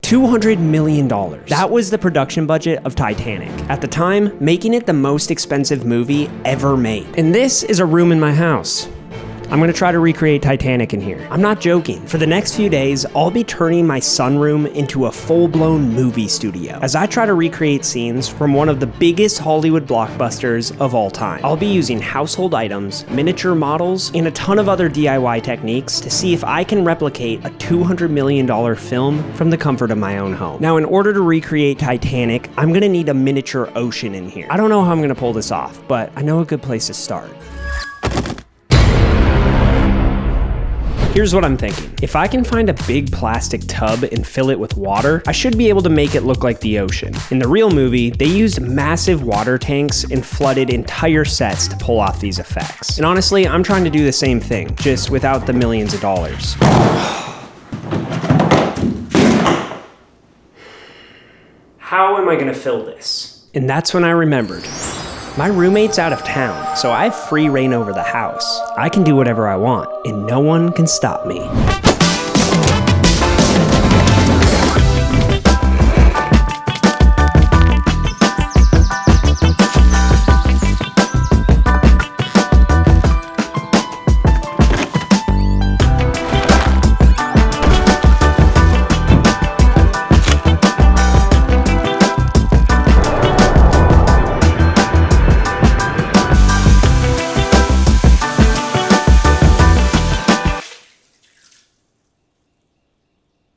$200 million. That was the production budget of Titanic. At the time, making it the most expensive movie ever made. And this is a room in my house. I'm gonna try to recreate Titanic in here. I'm not joking. For the next few days, I'll be turning my sunroom into a full-blown movie studio as I try to recreate scenes from one of the biggest Hollywood blockbusters of all time. I'll be using household items, miniature models, and a ton of other DIY techniques to see if I can replicate a $200 million film from the comfort of my own home. Now, in order to recreate Titanic, I'm gonna need a miniature ocean in here. I don't know how I'm gonna pull this off, but I know a good place to start. Here's what I'm thinking. If I can find a big plastic tub and fill it with water, I should be able to make it look like the ocean. In the real movie, they used massive water tanks and flooded entire sets to pull off these effects. And honestly, I'm trying to do the same thing, just without the millions of dollars. How am I gonna fill this? And that's when I remembered. My roommate's out of town, so I have free reign over the house. I can do whatever I want, and no one can stop me.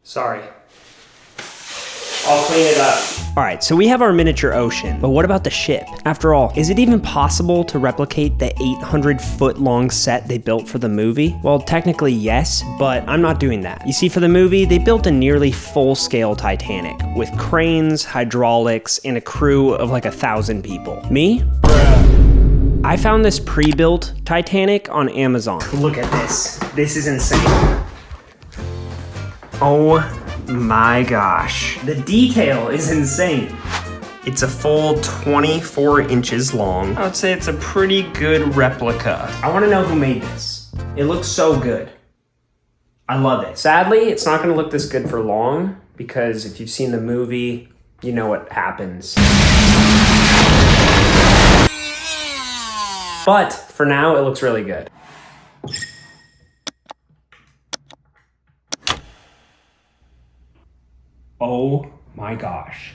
Sorry. I'll clean it up. All right, so we have our miniature ocean, but what about the ship? After all, is it even possible to replicate the 800-foot-long set they built for the movie? Well, technically yes, but I'm not doing that. You see, for the movie, they built a nearly full-scale Titanic with cranes, hydraulics, and a crew of like 1,000 people. Me? I found this pre-built Titanic on Amazon. Look at this. This is insane. Oh my gosh. The detail is insane. It's a full 24 inches long. I would say it's a pretty good replica. I want to know who made this. It looks so good. I love it. Sadly, it's not going to look this good for long because if you've seen the movie, you know what happens. But for now, it looks really good. Oh my gosh.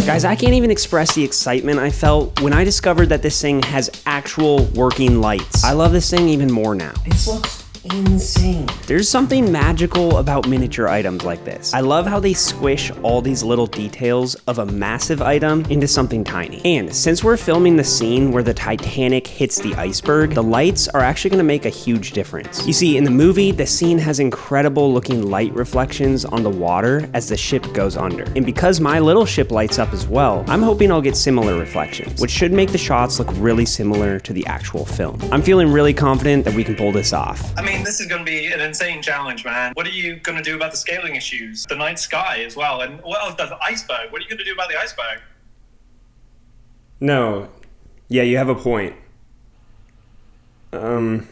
Guys, I can't even express the excitement I felt when I discovered that this thing has actual working lights. I love this thing even more now. This looks insane. There's something magical about miniature items like this. I love how they squish all these little details of a massive item into something tiny. And since we're filming the scene where the Titanic hits the iceberg, the lights are actually gonna make a huge difference. You see, in the movie, the scene has incredible looking light reflections on the water as the ship goes under. And because my little ship lights up as well, I'm hoping I'll get similar reflections, which should make the shots look really similar to the actual film. I'm feeling really confident that we can pull this off. I mean, this is going to be an insane challenge, man. What are you going to do about the scaling issues? The night sky as well. And what else? The iceberg. What are you going to do about the iceberg? No. Yeah, you have a point. I'm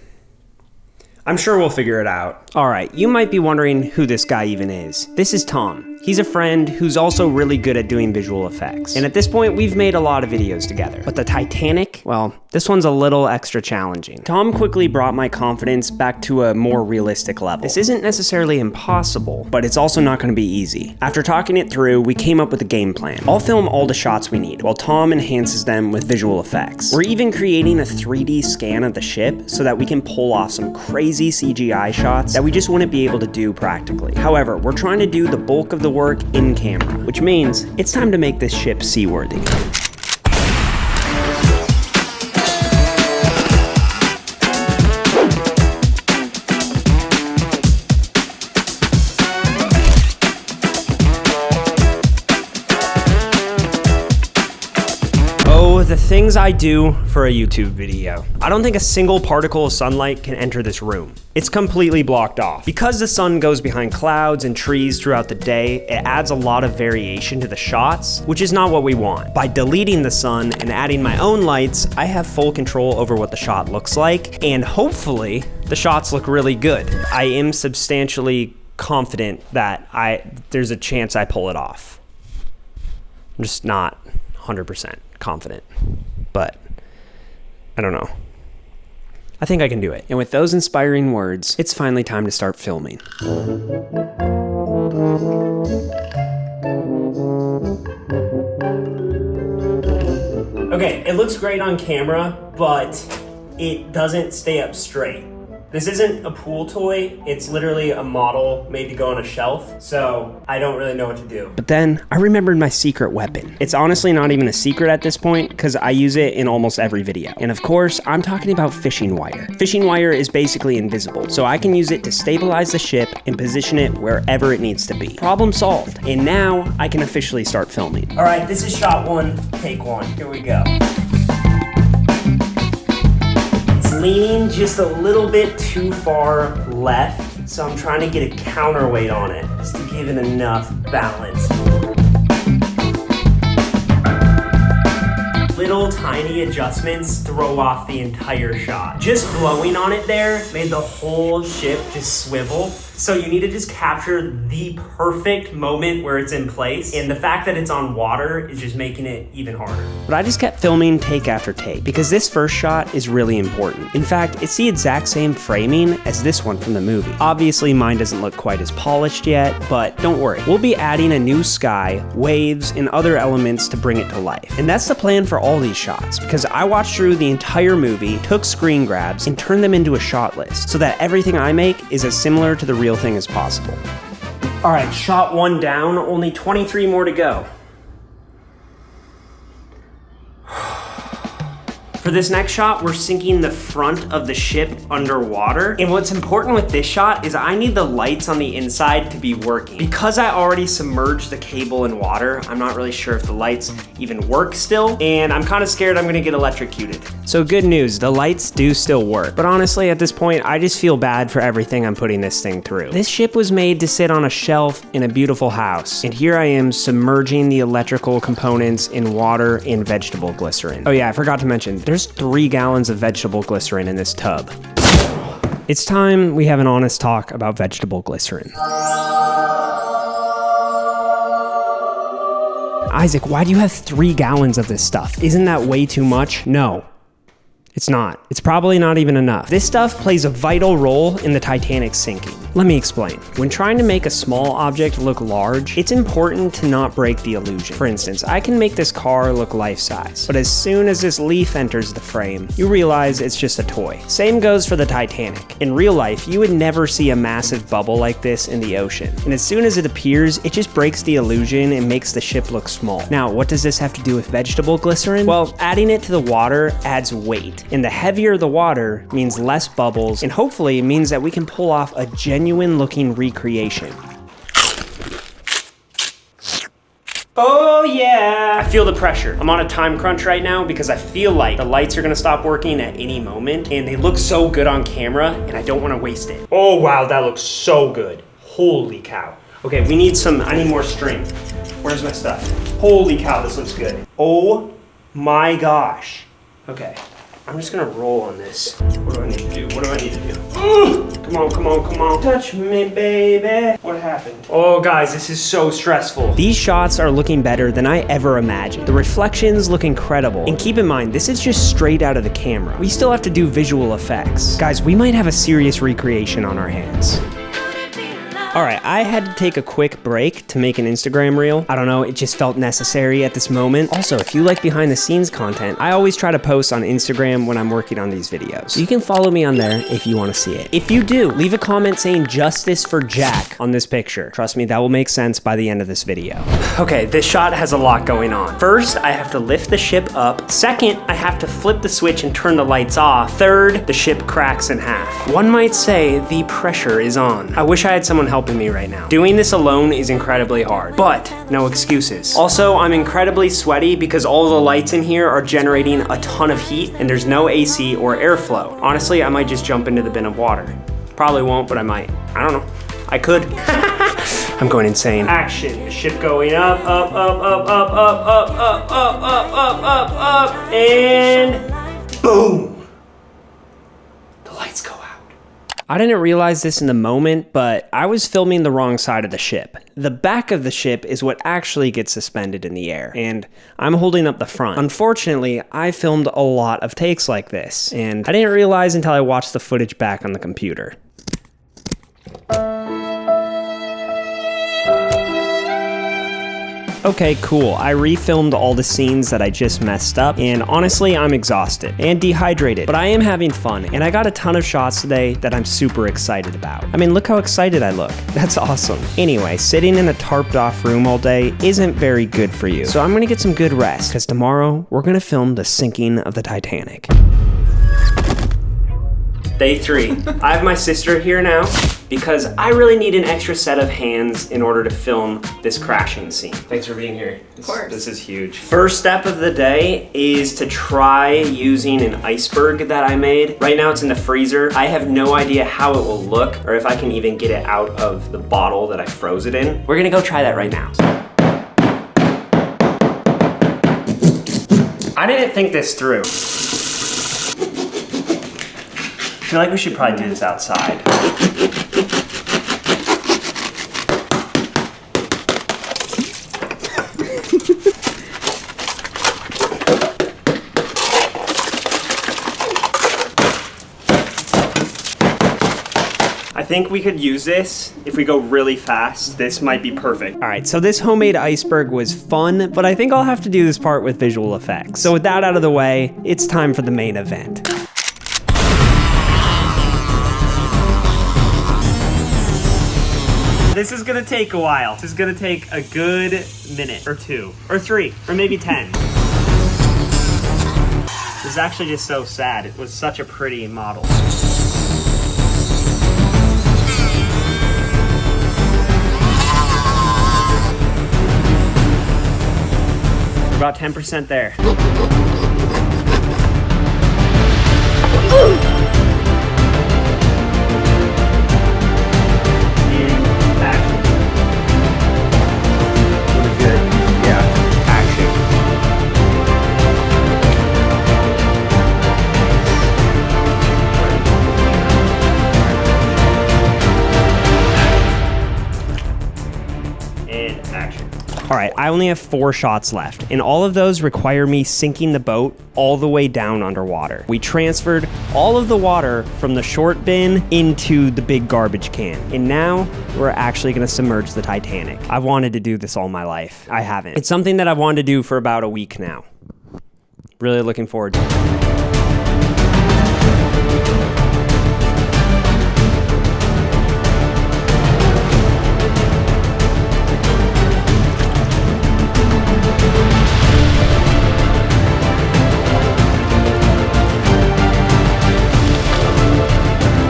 sure we'll figure it out. All right, you might be wondering who this guy even is. This is Tom. He's a friend who's also really good at doing visual effects. And at this point, we've made a lot of videos together. But the Titanic, well, this one's a little extra challenging. Tom quickly brought my confidence back to a more realistic level. This isn't necessarily impossible, but it's also not gonna be easy. After talking it through, we came up with a game plan. I'll film all the shots we need, while Tom enhances them with visual effects. We're even creating a 3D scan of the ship so that we can pull off some crazy CGI shots that we just wouldn't be able to do practically. However, we're trying to do the bulk of the work in camera, which means it's time to make this ship seaworthy. The things I do for a YouTube video. I don't think a single particle of sunlight can enter this room. It's completely blocked off. Because the sun goes behind clouds and trees throughout the day, it adds a lot of variation to the shots, which is not what we want. By deleting the sun and adding my own lights, I have full control over what the shot looks like, and hopefully, the shots look really good. I am substantially confident that there's a chance I pull it off. I'm just not 100% confident, but I don't know. I think I can do it. And with those inspiring words, it's finally time to start filming. Okay, it looks great on camera, but it doesn't stay up straight. This isn't a pool toy, it's literally a model made to go on a shelf, so I don't really know what to do. But then I remembered my secret weapon. It's honestly not even a secret at this point, because I use it in almost every video. And of course, I'm talking about fishing wire. Fishing wire is basically invisible, so I can use it to stabilize the ship and position it wherever it needs to be. Problem solved. And now I can officially start filming. All right, this is shot 1, take 1. Here we go. Leaning just a little bit too far left, so I'm trying to get a counterweight on it just to give it enough balance. Little tiny adjustments throw off the entire shot. Just blowing on it there made the whole ship just swivel. So you need to just capture the perfect moment where it's in place. And the fact that it's on water is just making it even harder. But I just kept filming take after take because this first shot is really important. In fact, it's the exact same framing as this one from the movie. Obviously, mine doesn't look quite as polished yet, but don't worry. We'll be adding a new sky, waves, and other elements to bring it to life. And that's the plan for all these shots because I watched through the entire movie, took screen grabs, and turned them into a shot list so that everything I make is as similar to the real thing as possible. All right, shot 1 down, only 23 more to go. For this next shot, we're sinking the front of the ship underwater. And what's important with this shot is I need the lights on the inside to be working. Because I already submerged the cable in water, I'm not really sure if the lights even work still, and I'm kind of scared I'm gonna get electrocuted. So good news, the lights do still work. But honestly, at this point, I just feel bad for everything I'm putting this thing through. This ship was made to sit on a shelf in a beautiful house. And here I am submerging the electrical components in water and vegetable glycerin. Oh yeah, I forgot to mention, there's 3 gallons of vegetable glycerin in this tub. It's time we have an honest talk about vegetable glycerin. Isaac, why do you have 3 gallons of this stuff? Isn't that way too much? No. It's not. It's probably not even enough. This stuff plays a vital role in the Titanic sinking. Let me explain. When trying to make a small object look large, it's important to not break the illusion. For instance, I can make this car look life-size, but as soon as this leaf enters the frame, you realize it's just a toy. Same goes for the Titanic. In real life, you would never see a massive bubble like this in the ocean. And as soon as it appears, it just breaks the illusion and makes the ship look small. Now, what does this have to do with vegetable glycerin? Well, adding it to the water adds weight. And the heavier the water means less bubbles, and hopefully means that we can pull off a genuine looking recreation. Oh yeah! I feel the pressure. I'm on a time crunch right now because I feel like the lights are gonna stop working at any moment, and they look so good on camera, and I don't wanna waste it. Oh wow, that looks so good. Holy cow. Okay, I need more string. Where's my stuff? Holy cow, this looks good. Oh my gosh. Okay. I'm just gonna roll on this. What do I need to do? What do I need to do? Come on, come on, come on. Touch me, baby. What happened? Oh, guys, this is so stressful. These shots are looking better than I ever imagined. The reflections look incredible. And keep in mind, this is just straight out of the camera. We still have to do visual effects. Guys, we might have a serious recreation on our hands. All right, I had to take a quick break to make an Instagram reel. I don't know, it just felt necessary at this moment. Also, if you like behind the scenes content, I always try to post on Instagram when I'm working on these videos. So you can follow me on there if you want to see it. If you do, leave a comment saying justice for Jack on this picture. Trust me, that will make sense by the end of this video. Okay, this shot has a lot going on. First, I have to lift the ship up. Second, I have to flip the switch and turn the lights off. Third, the ship cracks in half. One might say the pressure is on. I wish I had someone helping me right now. Doing this alone is incredibly hard, but no excuses. Also, I'm incredibly sweaty because all the lights in here are generating a ton of heat and there's no AC or airflow. Honestly, I might just jump into the bin of water. Probably won't, but I might. I don't know. I could. I'm going insane. Action. The ship going up, up, up, up, up, up, up, up, up, up, up, up, up, and boom. The lights go out. I didn't realize this in the moment, but I was filming the wrong side of the ship. The back of the ship is what actually gets suspended in the air, and I'm holding up the front. Unfortunately, I filmed a lot of takes like this, and I didn't realize until I watched the footage back on the computer. Okay, cool. I refilmed all the scenes that I just messed up, and honestly, I'm exhausted and dehydrated, but I am having fun, and I got a ton of shots today that I'm super excited about. I mean, look how excited I look. That's awesome. Anyway, sitting in a tarped off room all day isn't very good for you, so I'm gonna get some good rest, because tomorrow, we're gonna film the sinking of the Titanic. Day 3. I have my sister here now because I really need an extra set of hands in order to film this crashing scene. Thanks for being here. Of course. This is huge. First step of the day is to try using an iceberg that I made. Right now it's in the freezer. I have no idea how it will look or if I can even get it out of the bottle that I froze it in. We're gonna go try that right now. I didn't think this through. I feel like we should probably do this outside. I think we could use this if we go really fast. This might be perfect. All right, so this homemade iceberg was fun, but I think I'll have to do this part with visual effects. So with that out of the way, it's time for the main event. This is gonna take a while. This is gonna take a good minute or 2 or 3 or maybe 10. This is actually just so sad. It was such a pretty model. We're about 10% there. All right, I only have 4 shots left, and all of those require me sinking the boat all the way down underwater. We transferred all of the water from the short bin into the big garbage can, and now we're actually gonna submerge the Titanic. I've wanted to do this all my life. I haven't. It's something that I've wanted to do for about a week now. Really looking forward to it.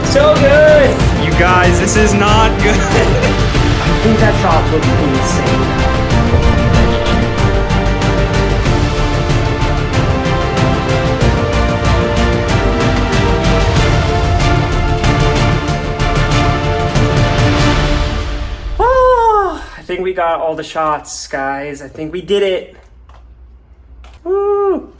So good! You guys, this is not good. I think that shot looked insane. Oh, I think we got all the shots, guys. I think we did it. Woo!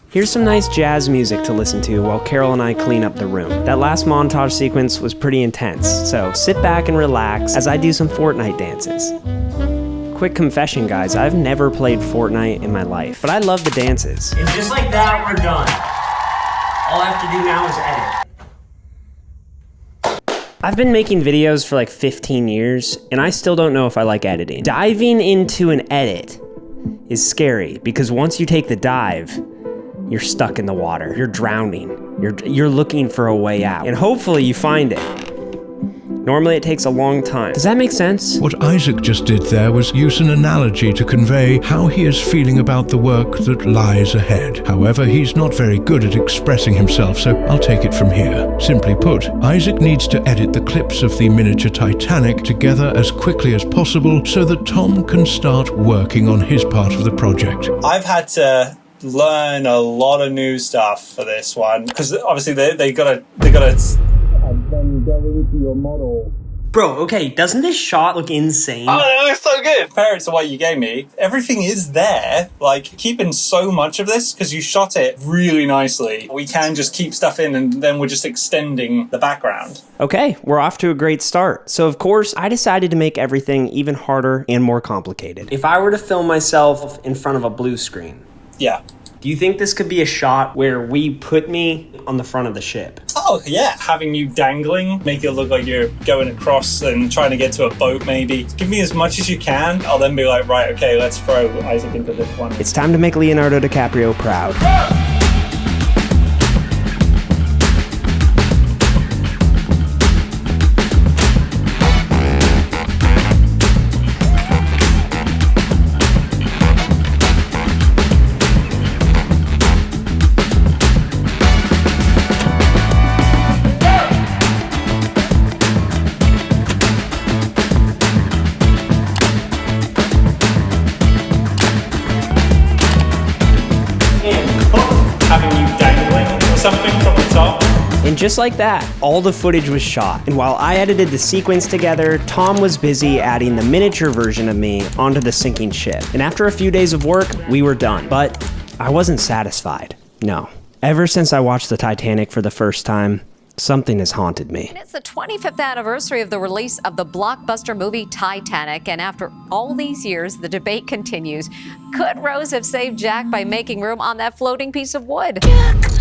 Here's some nice jazz music to listen to while Carol and I clean up the room. That last montage sequence was pretty intense, so sit back and relax as I do some Fortnite dances. Quick confession, guys, I've never played Fortnite in my life, but I love the dances. And just like that, we're done. All I have to do now is edit. I've been making videos for like 15 years, and I still don't know if I like editing. Diving into an edit is scary, because once you take the dive, you're stuck in the water. You're drowning. You're looking for a way out. And hopefully you find it. Normally it takes a long time. Does that make sense? What Isaac just did there was use an analogy to convey how he is feeling about the work that lies ahead. However, he's not very good at expressing himself, so I'll take it from here. Simply put, Isaac needs to edit the clips of the miniature Titanic together as quickly as possible so that Tom can start working on his part of the project. I've had to learn a lot of new stuff for this one because obviously they gotta and then go into your model Bro, okay, doesn't this shot look insane? Oh, it looks so good. Compare it to what you gave me. Everything is there. Like, keeping so much of this, because you shot it really nicely. We can just keep stuff in, and then we're just extending the background. Okay, we're off to a great start. So of course, I decided to make everything even harder and more complicated. If I were to film myself in front of a blue screen, Yeah. do you think this could be a shot where we put me on the front of the ship? Oh, yeah. Having you dangling, make it look like you're going across and trying to get to a boat, maybe. Give me as much as you can. I'll then be like, right, okay, let's throw Isaac into this one. It's time to make Leonardo DiCaprio proud. Having you dangling or something from the top. And just like that, all the footage was shot. And while I edited the sequence together, Tom was busy adding the miniature version of me onto the sinking ship. And after a few days of work, we were done. But I wasn't satisfied. No. Ever since I watched the Titanic for the first time, something has haunted me. And it's the 25th anniversary of the release of the blockbuster movie Titanic. And after all these years, the debate continues. Could Rose have saved Jack by making room on that floating piece of wood?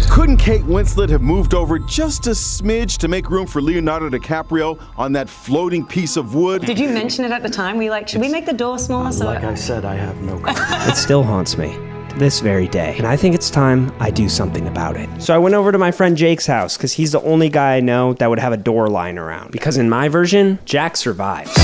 Couldn't Kate Winslet have moved over just a smidge to make room for Leonardo DiCaprio on that floating piece of wood? Did you mention it at the time? Were you like, should we make the door smaller? Like I said, I have no comment. It still haunts me to this very day. And I think it's time I do something about it. So I went over to my friend Jake's house because he's the only guy I know that would have a door lying around. Because in my version, Jack survives.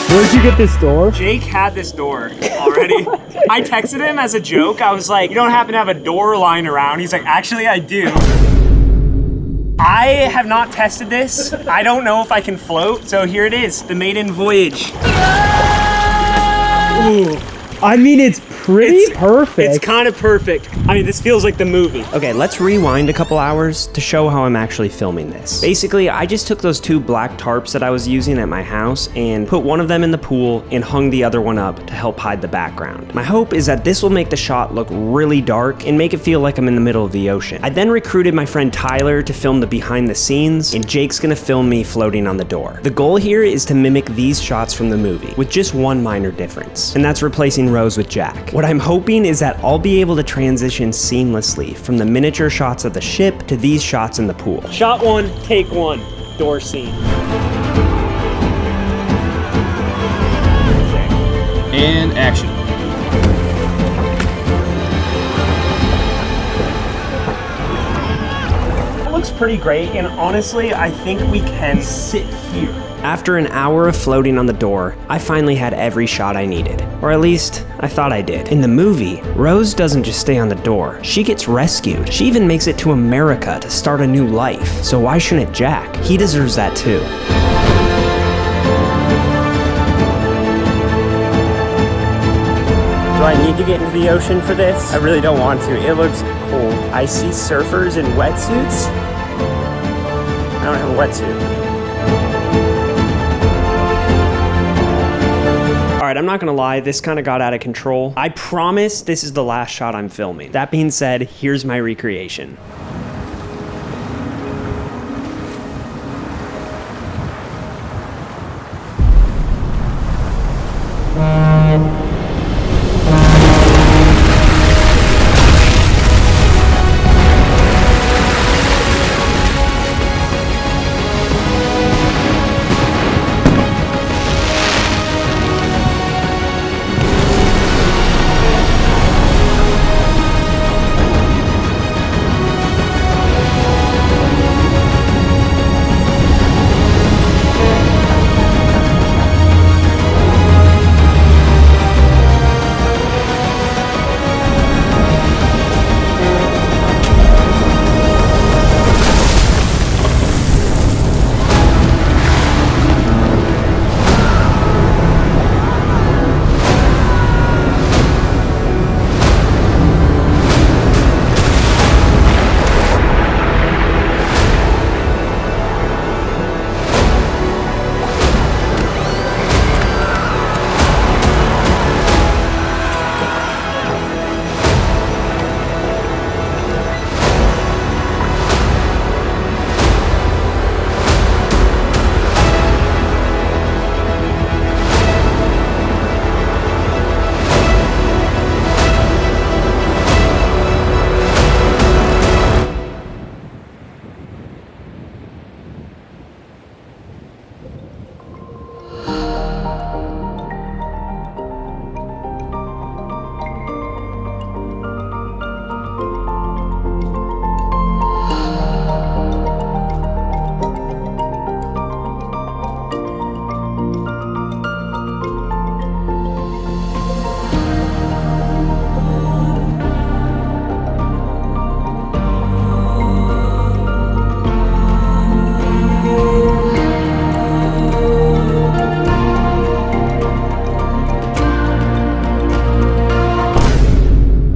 Where'd you get this door? Jake had this door already. I texted him as a joke. I was like, you don't happen to have a door lying around? He's like, actually, I do. I have not tested this. I don't know if I can float. So here it is, the maiden voyage. Ooh. I mean, it's pretty perfect. It's kind of perfect. I mean, this feels like the movie. Okay, let's rewind a couple hours to show how I'm actually filming this. Basically, I just took those two black tarps that I was using at my house and put one of them in the pool and hung the other one up to help hide the background. My hope is that this will make the shot look really dark and make it feel like I'm in the middle of the ocean. I then recruited my friend Tyler to film the behind the scenes, and Jake's gonna film me floating on the door. The goal here is to mimic these shots from the movie, with just one minor difference, and that's replacing Rose with Jack. What I'm hoping is that I'll be able to transition seamlessly from the miniature shots of the ship to these shots in the pool. Shot one, take one, door scene. And action. It looks pretty great, and honestly, I think we can sit here. After an hour of floating on the door, I finally had every shot I needed. Or at least, I thought I did. In the movie, Rose doesn't just stay on the door. She gets rescued. She even makes it to America to start a new life. So why shouldn't Jack? He deserves that too. Do I need to get into the ocean for this? I really don't want to. It looks cold. I see surfers in wetsuits. I don't have a wetsuit. Alright, I'm not gonna lie, this kind of got out of control. I promise this is the last shot I'm filming. That being said, here's my recreation.